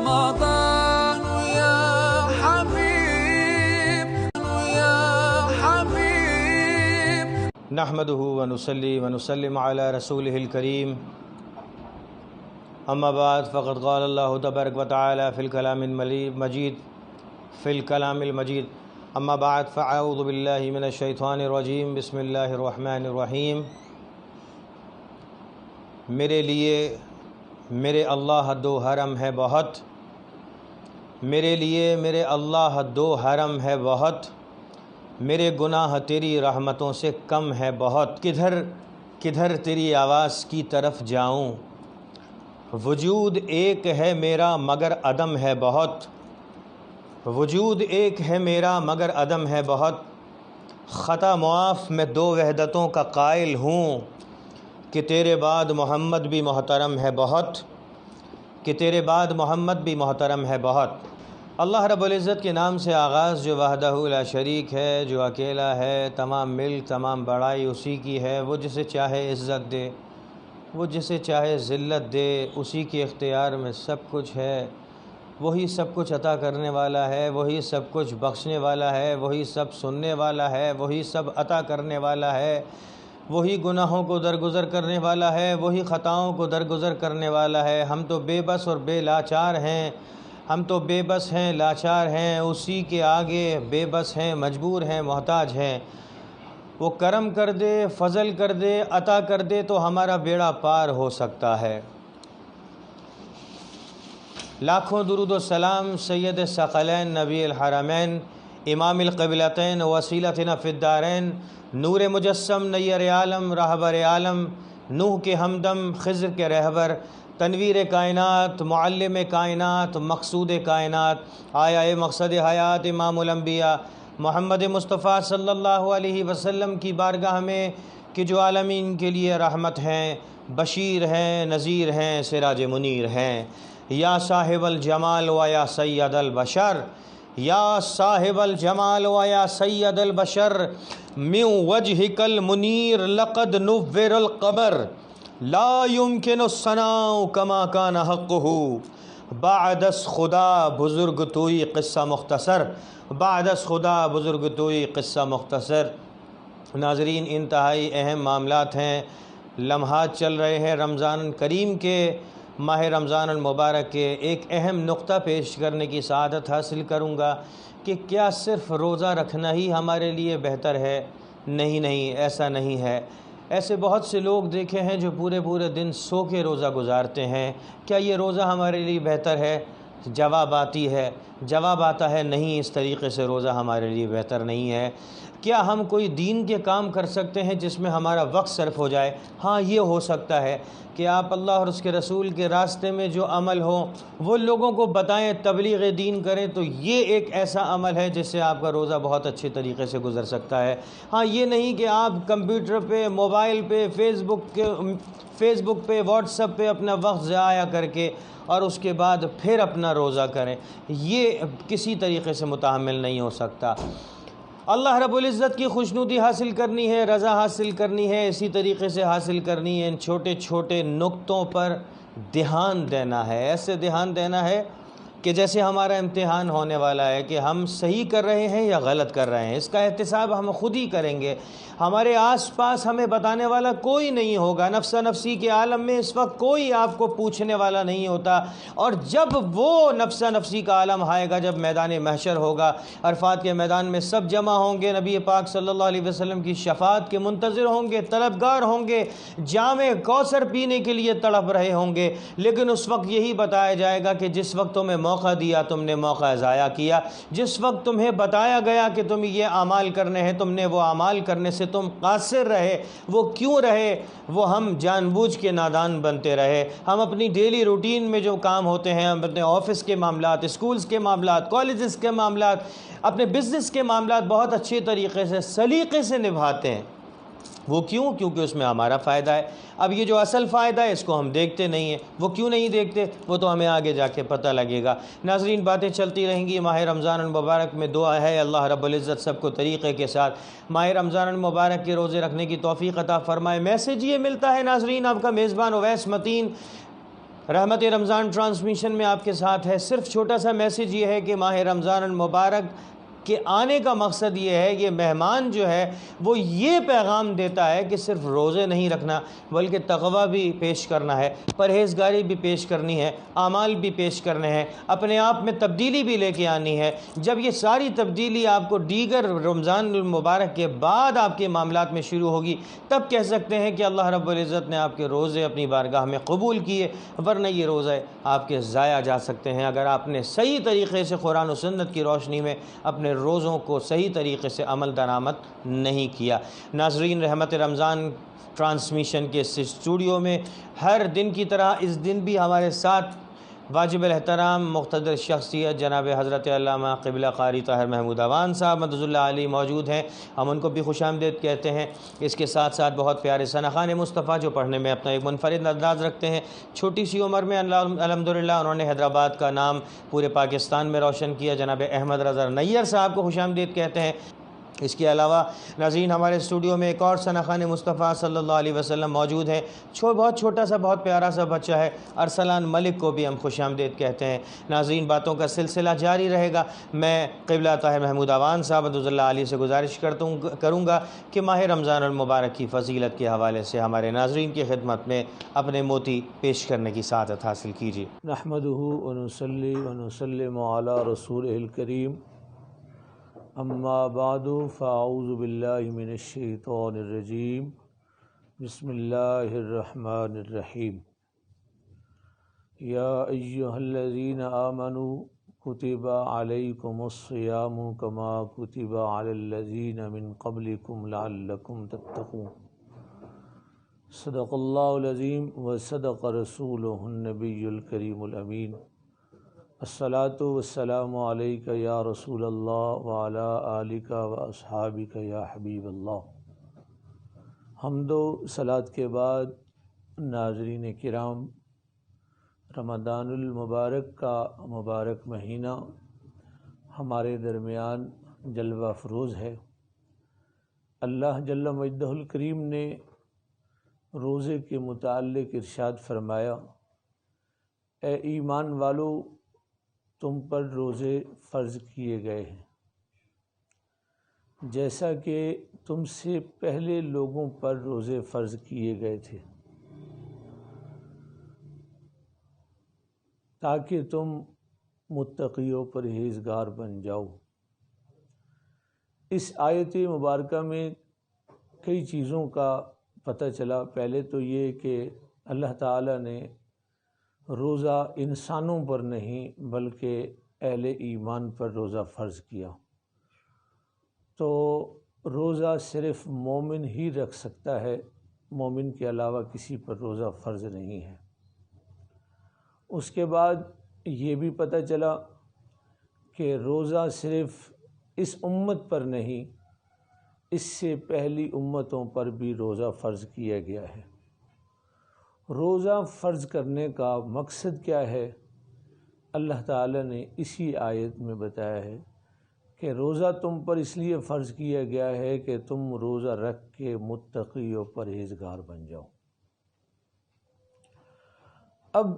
رمضان يا حبيب يا حبيب. نحمده ونصلي ونسلم على رسوله الكريم. اما بعد فقد قال الله تبارك وتعالى في الكلام المجيد اما بعد فاعوذ بالله من الشیطان الرجیم. بسم اللہ الرحمن الرحیم. میرے لیے میرے اللہ دو حرم ہے بہت، میرے لیے میرے اللہ دو حرم ہے بہت، میرے گناہ تیری رحمتوں سے کم ہے بہت. کدھر کدھر تیری آواز کی طرف جاؤں، وجود ایک ہے میرا مگر عدم ہے بہت. وجود ایک ہے میرا مگر عدم ہے بہت. خطا معاف میں دو وحدتوں کا قائل ہوں، کہ تیرے بعد محمد بھی محترم ہے بہت، کہ تیرے بعد محمد بھی محترم ہے بہت. اللہ رب العزت کے نام سے آغاز، جو وحدہ لا شریک ہے، جو اکیلا ہے، تمام ملک تمام بڑائی اسی کی ہے. وہ جسے چاہے عزت دے، وہ جسے چاہے ذلت دے، اسی کے اختیار میں سب کچھ ہے. وہی سب کچھ عطا کرنے والا ہے، وہی سب کچھ بخشنے والا ہے، وہی سب سننے والا ہے، وہی سب عطا کرنے والا ہے، وہی گناہوں کو درگزر کرنے والا ہے، وہی خطاؤں کو درگزر کرنے والا ہے. ہم تو بے بس اور بے لاچار ہیں، ہم تو بے بس ہیں، لاچار ہیں، اسی کے آگے بے بس ہیں، مجبور ہیں، محتاج ہیں. وہ کرم کر دے، فضل کر دے، عطا کر دے تو ہمارا بیڑا پار ہو سکتا ہے. لاکھوں درود و سلام سید ثقلین، نبی الحرمین، امام القبلتین، وسیلتنا فی الدارین، نور مجسم، نیر عالم، رہبر عالم، نوح کے ہمدم، خضر کے رہبر، تنویر کائنات، معلم کائنات، مقصود کائنات، آیا مقصد حیات، امام الانبیاء محمد مصطفیٰ صلی اللہ علیہ وسلم کی بارگاہ میں، کہ جو عالمین کے لیے رحمت ہیں، بشیر ہیں، نذیر ہیں، سراج منیر ہیں. یا صاحب الجمال و یا سید البشر، یا صاحب الجمال و یا سید البشر، من وجهک المنیر لقد نور القمر، لا يمکن الثناء کما کان حقہ. بعد از خدا بزرگ توئی قصہ مختصر، بعد از خدا بزرگ توئی قصہ مختصر. ناظرین، انتہائی اہم معاملات ہیں، لمحات چل رہے ہیں رمضان کریم کے، ماہ رمضان المبارک کے. ایک اہم نقطہ پیش کرنے کی سعادت حاصل کروں گا کہ کیا صرف روزہ رکھنا ہی ہمارے لیے بہتر ہے؟ نہیں، ایسا نہیں ہے. ایسے بہت سے لوگ دیکھے ہیں جو پورے پورے دن سو کے روزہ گزارتے ہیں. کیا یہ روزہ ہمارے لیے بہتر ہے؟ جواب آتا ہے نہیں، اس طریقے سے روزہ ہمارے لیے بہتر نہیں ہے. کیا ہم کوئی دین کے کام کر سکتے ہیں جس میں ہمارا وقت صرف ہو جائے؟ ہاں، یہ ہو سکتا ہے کہ آپ اللہ اور اس کے رسول کے راستے میں جو عمل ہو وہ لوگوں کو بتائیں، تبلیغ دین کریں، تو یہ ایک ایسا عمل ہے جس سے آپ کا روزہ بہت اچھے طریقے سے گزر سکتا ہے. ہاں، یہ نہیں کہ آپ کمپیوٹر پہ، موبائل پہ، فیس بک پہ، واٹس ایپ پہ اپنا وقت ضائع کر کے اور اس کے بعد پھر اپنا روزہ کریں. یہ کسی طریقے سے متحمل نہیں ہو سکتا. اللہ رب العزت کی خوشنودی حاصل کرنی ہے، رضا حاصل کرنی ہے، اسی طریقے سے حاصل کرنی ہے. ان چھوٹے چھوٹے نقطوں پر دھیان دینا ہے، ایسے دھیان دینا ہے کہ جیسے ہمارا امتحان ہونے والا ہے کہ ہم صحیح کر رہے ہیں یا غلط کر رہے ہیں. اس کا احتساب ہم خود ہی کریں گے. ہمارے آس پاس ہمیں بتانے والا کوئی نہیں ہوگا. نفسا نفسی کے عالم میں اس وقت کوئی آپ کو پوچھنے والا نہیں ہوتا. اور جب وہ نفسا نفسی کا عالم آئے گا، جب میدان محشر ہوگا، عرفات کے میدان میں سب جمع ہوں گے، نبی پاک صلی اللہ علیہ وسلم کی شفاعت کے منتظر ہوں گے، طلبگار ہوں گے، جام کوثر پینے کے لیے تڑپ رہے ہوں گے. لیکن اس وقت یہی بتایا جائے گا کہ جس وقت تمہیں موقع دیا تم نے موقع ضائع کیا، جس وقت تمہیں بتایا گیا کہ تم یہ اعمال کرنے ہیں، تم نے وہ اعمال کرنے سے تم قاصر رہے. وہ کیوں رہے؟ وہ ہم جان بوجھ کے نادان بنتے رہے. ہم اپنی ڈیلی روٹین میں جو کام ہوتے ہیں، ہم اپنے آفس کے معاملات، اسکولز کے معاملات، کالجز کے معاملات، اپنے بزنس کے معاملات بہت اچھے طریقے سے، سلیقے سے نبھاتے ہیں. وہ کیوں؟ کیونکہ اس میں ہمارا فائدہ ہے. اب یہ جو اصل فائدہ ہے اس کو ہم دیکھتے نہیں ہیں. وہ کیوں نہیں دیکھتے؟ وہ تو ہمیں آگے جا کے پتہ لگے گا. ناظرین، باتیں چلتی رہیں گی. ماہ رمضان المبارک میں دعا ہے اللہ رب العزت سب کو طریقے کے ساتھ ماہ رمضان المبارک کے روزے رکھنے کی توفیق عطا فرمائے. میسیج یہ ملتا ہے ناظرین، آپ کا میزبان اویس متین، رحمت رمضان ٹرانسمیشن میں آپ کے ساتھ ہے۔ صرف چھوٹا سا میسیج یہ ہے کہ ماہ رمضان المبارک کے آنے کا مقصد یہ ہے کہ مہمان جو ہے وہ یہ پیغام دیتا ہے کہ صرف روزے نہیں رکھنا بلکہ تقویٰ بھی پیش کرنا ہے، پرہیزگاری بھی پیش کرنی ہے، اعمال بھی پیش کرنے ہیں، اپنے آپ میں تبدیلی بھی لے کے آنی ہے۔ جب یہ ساری تبدیلی آپ کو دیگر رمضان المبارک کے بعد آپ کے معاملات میں شروع ہوگی، تب کہہ سکتے ہیں کہ اللہ رب العزت نے آپ کے روزے اپنی بارگاہ میں قبول کیے، ورنہ یہ روزے آپ کے ضائع جا سکتے ہیں اگر آپ نے صحیح طریقے سے قرآن و سنت کی روشنی میں اپنے روزوں کو صحیح طریقے سے عمل درآمد نہیں کیا۔ ناظرین، رحمت رمضان ٹرانسمیشن کے اس اسٹوڈیو میں ہر دن کی طرح اس دن بھی ہمارے ساتھ واجب الاحترام مقتدر شخصیت جناب حضرت علامہ قبلہ قاری طاہر محمود اعوان صاحب مدد اللہ علیہ موجود ہیں۔ ہم ان کو بھی خوش آمدید کہتے ہیں۔ اس کے ساتھ ساتھ بہت پیارے ثناخان مصطفیٰ جو پڑھنے میں اپنا ایک منفرد انداز رکھتے ہیں، چھوٹی سی عمر میں الحمدللہ انہوں نے حیدرآباد کا نام پورے پاکستان میں روشن کیا، جناب احمد رضا نیّر صاحب کو خوش آمدید کہتے ہیں۔ اس کے علاوہ ناظرین، ہمارے اسٹوڈیو میں ایک اور ثناخان مصطفیٰ صلی اللہ علیہ وسلم موجود ہیں۔ بہت چھوٹا سا بہت پیارا سا بچہ ہے، ارسلان ملک کو بھی ہم خوش آمدید کہتے ہیں۔ ناظرین، باتوں کا سلسلہ جاری رہے گا۔ میں قبلہ طاہر محمود اعوان صاحب رضی اللہ علیہ سے گزارش کروں گا کہ ماہ رمضان المبارک کی فضیلت کے حوالے سے ہمارے ناظرین کی خدمت میں اپنے موتی پیش کرنے کی سعادت حاصل کیجیے۔ نحمدہ ونصلی ونسلم علی رسولہ الکریم، اما بعد فاعوذ باللہ من الشیطان الرجیم، بسم اللہ الرحمن الرحیم۔ یا ایہا الذین آمنوا کتب علیکم الصیام کما کتب علی الذین من قبلکم لعلکم تتقون۔ صدق اللہ العظیم وصدق رسولہ النبی الکریم الامین۔ الصلاۃ والسلام علیک یا رسول اللہ وعلی آلک واصحابک یا حبیب اللہ۔ حمد و صلاۃ کے بعد ناظرین کرام، رمضان المبارک کا مبارک مہینہ ہمارے درمیان جلوہ افروز ہے۔ اللہ جل مجدہ الکریم نے روزے کے متعلق ارشاد فرمایا، اے ایمان والو، تم پر روزے فرض کیے گئے ہیں جیسا کہ تم سے پہلے لوگوں پر روزے فرض کیے گئے تھے، تاکہ تم متقی و پرہیزگار بن جاؤ۔ اس آیت مبارکہ میں کئی چیزوں کا پتہ چلا۔ پہلے تو یہ کہ اللہ تعالیٰ نے روزہ انسانوں پر نہیں بلکہ اہل ایمان پر روزہ فرض کیا، تو روزہ صرف مومن ہی رکھ سکتا ہے، مومن کے علاوہ کسی پر روزہ فرض نہیں ہے۔ اس کے بعد یہ بھی پتہ چلا کہ روزہ صرف اس امت پر نہیں، اس سے پہلی امتوں پر بھی روزہ فرض کیا گیا ہے۔ روزہ فرض کرنے کا مقصد کیا ہے؟ اللہ تعالیٰ نے اسی آیت میں بتایا ہے کہ روزہ تم پر اس لیے فرض کیا گیا ہے کہ تم روزہ رکھ کے متقی و پرہیزگار بن جاؤ۔ اب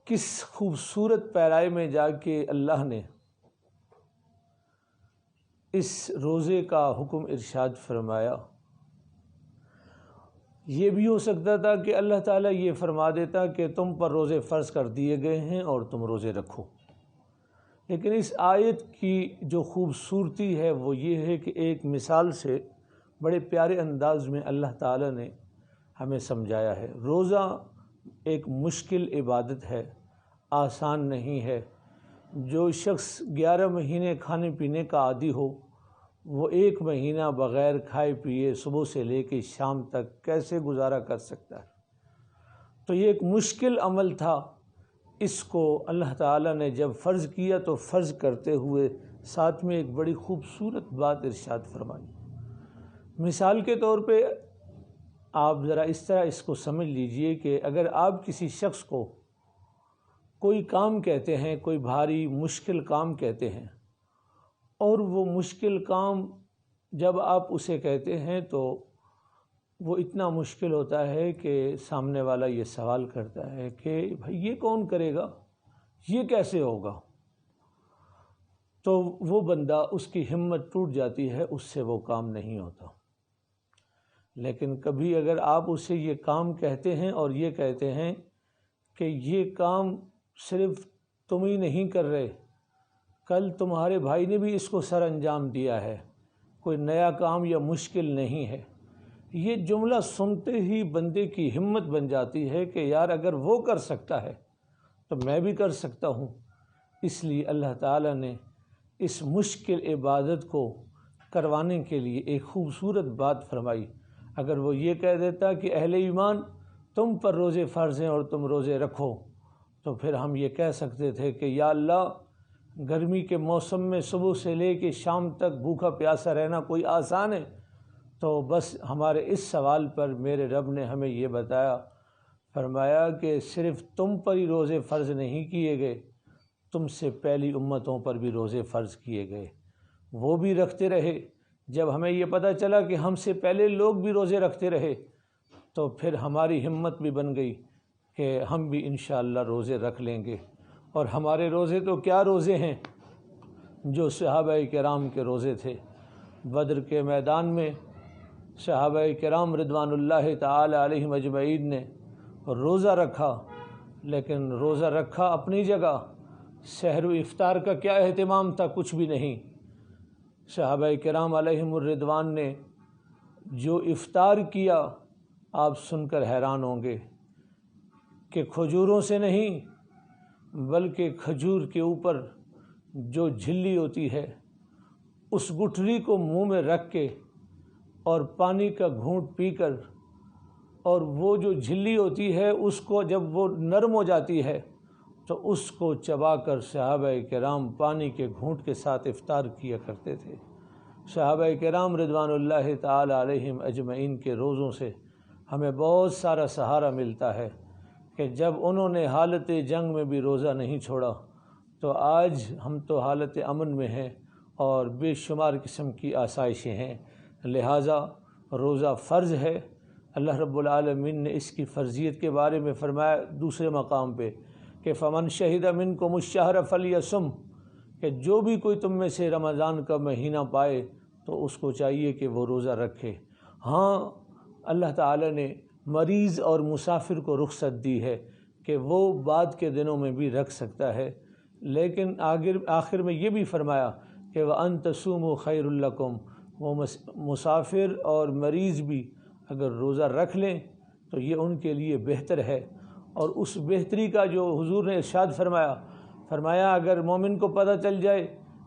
کس خوبصورت پیرائے میں جا کے اللہ نے اس روزے کا حکم ارشاد فرمایا۔ یہ بھی ہو سکتا تھا کہ اللہ تعالیٰ یہ فرما دیتا کہ تم پر روزے فرض کر دیے گئے ہیں اور تم روزے رکھو، لیکن اس آیت کی جو خوبصورتی ہے وہ یہ ہے کہ ایک مثال سے بڑے پیارے انداز میں اللہ تعالیٰ نے ہمیں سمجھایا ہے۔ روزہ ایک مشکل عبادت ہے، آسان نہیں ہے۔ جو شخص 11 مہینے کھانے پینے کا عادی ہو، وہ 1 مہینہ بغیر کھائے پیے صبح سے لے کے شام تک کیسے گزارا کر سکتا ہے؟ تو یہ ایک مشکل عمل تھا۔ اس کو اللہ تعالیٰ نے جب فرض کیا تو فرض کرتے ہوئے ساتھ میں ایک بڑی خوبصورت بات ارشاد فرمائی۔ مثال کے طور پہ آپ ذرا اس طرح اس کو سمجھ لیجئے کہ اگر آپ کسی شخص کو کوئی کام کہتے ہیں، کوئی بھاری مشکل کام کہتے ہیں، اور وہ مشکل کام جب آپ اسے کہتے ہیں تو وہ اتنا مشکل ہوتا ہے کہ سامنے والا یہ سوال کرتا ہے کہ بھائی یہ کون کرے گا، یہ کیسے ہوگا، تو وہ بندہ اس کی ہمت ٹوٹ جاتی ہے، اس سے وہ کام نہیں ہوتا۔ لیکن کبھی اگر آپ اسے یہ کام کہتے ہیں اور یہ کہتے ہیں کہ یہ کام صرف تم ہی نہیں کر رہے، کل تمہارے بھائی نے بھی اس کو سر انجام دیا ہے، کوئی نیا کام یا مشکل نہیں ہے، یہ جملہ سنتے ہی بندے کی ہمت بن جاتی ہے کہ یار اگر وہ کر سکتا ہے تو میں بھی کر سکتا ہوں۔ اس لیے اللہ تعالیٰ نے اس مشکل عبادت کو کروانے کے لیے ایک خوبصورت بات فرمائی۔ اگر وہ یہ کہہ دیتا کہ اہل ایمان تم پر روزے فرض ہیں اور تم روزے رکھو، تو پھر ہم یہ کہہ سکتے تھے کہ یا اللہ گرمی کے موسم میں صبح سے لے کے شام تک بھوکا پیاسا رہنا کوئی آسان ہے؟ تو بس ہمارے اس سوال پر میرے رب نے ہمیں یہ بتایا، فرمایا کہ صرف تم پر ہی روزے فرض نہیں کیے گئے، تم سے پہلی امتوں پر بھی روزے فرض کیے گئے، وہ بھی رکھتے رہے۔ جب ہمیں یہ پتہ چلا کہ ہم سے پہلے لوگ بھی روزے رکھتے رہے تو پھر ہماری ہمت بھی بن گئی کہ ہم بھی انشاءاللہ روزے رکھ لیں گے۔ اور ہمارے روزے تو کیا روزے ہیں جو صحابہ کرام کے روزے تھے۔ بدر کے میدان میں صحابہ کرام رضوان اللہ تعالی علیہم اجمعین نے روزہ رکھا، لیکن روزہ رکھا اپنی جگہ، سحر و افطار کا کیا اہتمام تھا؟ کچھ بھی نہیں۔ صحابہ کرام علیہم الرضوان نے جو افطار کیا آپ سن کر حیران ہوں گے کہ کھجوروں سے نہیں بلکہ کھجور کے اوپر جو جھلی ہوتی ہے اس گٹھلی کو منہ میں رکھ کے اور پانی کا گھونٹ پی کر، اور وہ جو جھلی ہوتی ہے اس کو جب وہ نرم ہو جاتی ہے تو اس کو چبا کر صحابہ کرام پانی کے گھونٹ کے ساتھ افطار کیا کرتے تھے۔ صحابہ کرام رضوان اللہ تعالی علیہم اجمعین کے روزوں سے ہمیں بہت سارا سہارا ملتا ہے کہ جب انہوں نے حالت جنگ میں بھی روزہ نہیں چھوڑا تو آج ہم تو حالت امن میں ہیں اور بے شمار قسم کی آسائشیں ہیں، لہٰذا روزہ فرض ہے۔ اللہ رب العالمین نے اس کی فرضیت کے بارے میں فرمایا دوسرے مقام پہ کہ فمن شہد منکم الشہر فلیصم، کہ جو بھی کوئی تم میں سے رمضان کا مہینہ پائے تو اس کو چاہیے کہ وہ روزہ رکھے۔ ہاں اللہ تعالیٰ نے مریض اور مسافر کو رخصت دی ہے کہ وہ بعد کے دنوں میں بھی رکھ سکتا ہے، لیکن آخر میں یہ بھی فرمایا کہ وَأَن تَصُومُوا خَيْرٌ لَكُمْ، وہ مسافر اور مریض بھی اگر روزہ رکھ لیں تو یہ ان کے لیے بہتر ہے۔ اور اس بہتری کا جو حضور نے ارشاد فرمایا اگر مومن کو پتہ چل جائے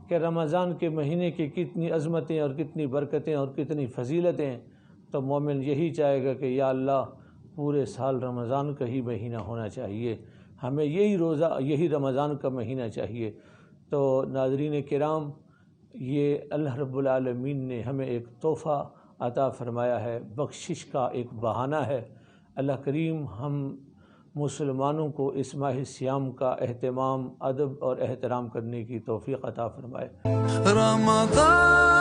کہ رمضان کے مہینے کی کتنی عظمتیں اور کتنی برکتیں اور کتنی فضیلتیں ہیں تو مومن یہی چاہے گا کہ یا اللہ پورے سال رمضان کا ہی مہینہ ہونا چاہیے، ہمیں یہی رمضان کا مہینہ چاہیے۔ تو ناظرین کرام، یہ اللہ رب العالمین نے ہمیں ایک تحفہ عطا فرمایا ہے، بخشش کا ایک بہانہ ہے۔ اللہ کریم ہم مسلمانوں کو اس ماہ صیام کا اہتمام، ادب اور احترام کرنے کی توفیق عطا فرمائے۔ رمضان